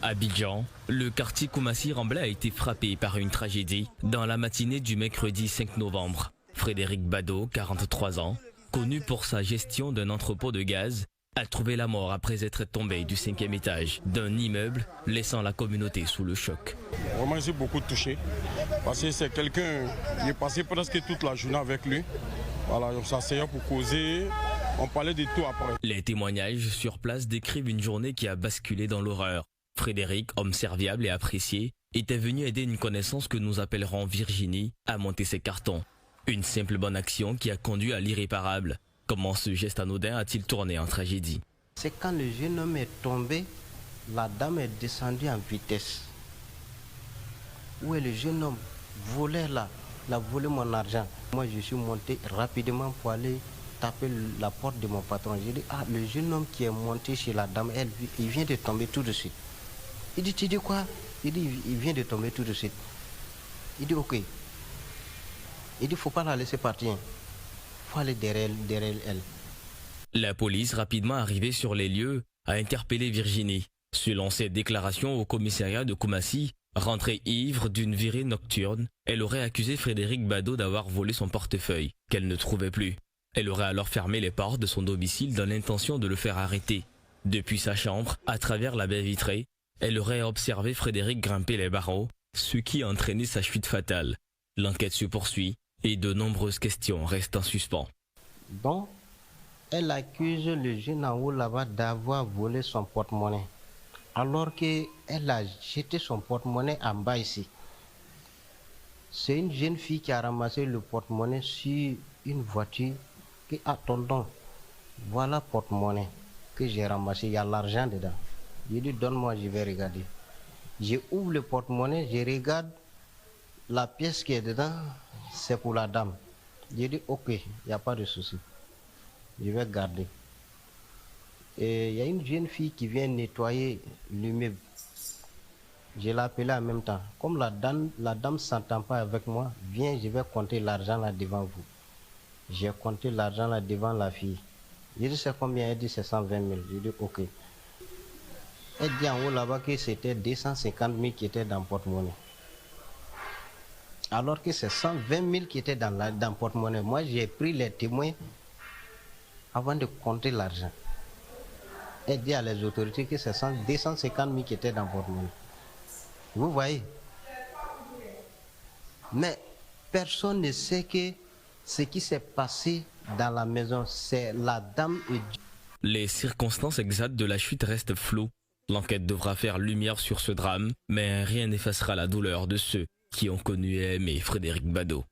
À Abidjan, le quartier Koumassi-Rambla a été frappé par une tragédie dans la matinée du mercredi 5 novembre. Frédéric Bado, 43 ans, connu pour sa gestion d'un entrepôt de gaz, a trouvé la mort après être tombé du 5e étage d'un immeuble, laissant la communauté sous le choc. Vraiment, j'ai beaucoup touché parce que c'est quelqu'un qui est passé presque toute la journée avec lui. Voilà, on s'asseyait pour causer, on parlait de tout après. Les témoignages sur place décrivent une journée qui a basculé dans l'horreur. Frédéric, homme serviable et apprécié, était venu aider une connaissance que nous appellerons Virginie à monter ses cartons. Une simple bonne action qui a conduit à l'irréparable. Comment ce geste anodin a-t-il tourné en tragédie? C'est quand le jeune homme est tombé, la dame est descendue en vitesse. Où est le jeune homme? Volait là, il a volé mon argent. Moi je suis monté rapidement pour aller taper la porte de mon patron. J'ai dit, le jeune homme qui est monté chez la dame, il vient de tomber tout de suite. Il dit, tu dis quoi? Il dit, il vient de tomber tout de suite. Il dit, ok. Il dit, il ne faut pas la laisser partir. Il faut aller derrière elle. La police, rapidement arrivée sur les lieux, a interpellé Virginie. Selon ses déclarations au commissariat de Koumassi, rentrée ivre d'une virée nocturne, elle aurait accusé Frédéric Bado d'avoir volé son portefeuille, qu'elle ne trouvait plus. Elle aurait alors fermé les portes de son domicile dans l'intention de le faire arrêter. Depuis sa chambre, à travers la baie vitrée, elle aurait observé Frédéric grimper les barreaux, ce qui a entraîné sa chute fatale. L'enquête se poursuit et de nombreuses questions restent en suspens. Donc, elle accuse le jeune en haut là-bas d'avoir volé son porte-monnaie. Alors qu'elle a jeté son porte-monnaie en bas ici. C'est une jeune fille qui a ramassé le porte-monnaie sur une voiture qui a tonton. Voilà porte-monnaie que j'ai ramassé, il y a l'argent dedans. Je lui donne-moi, je vais regarder. Je ouvre le porte-monnaie, je regarde la pièce qui est dedans, c'est pour la dame. Je dis ok, il n'y a pas de souci. Je vais garder. Et il y a une jeune fille qui vient nettoyer l'immeuble. Je l'ai appelée en même temps. Comme la dame ne s'entend pas avec moi, viens, je vais compter l'argent là devant vous. J'ai compté l'argent là devant la fille. Je dis c'est combien? Elle dit c'est 120 000. Je dis ok. Elle dit en haut là-bas que c'était 250 000 qui étaient dans le porte-monnaie. Alors que c'est 120 000 qui étaient dans le porte-monnaie. Moi j'ai pris les témoins avant de compter l'argent. Elle dit à les autorités que c'est 250 000 qui étaient dans le porte-monnaie. Vous voyez? Mais personne ne sait que ce qui s'est passé dans la maison, c'est la dame et Dieu. Les circonstances exactes de la chute restent floues. L'enquête devra faire lumière sur ce drame, mais rien n'effacera la douleur de ceux qui ont connu et aimé Frédéric Bado.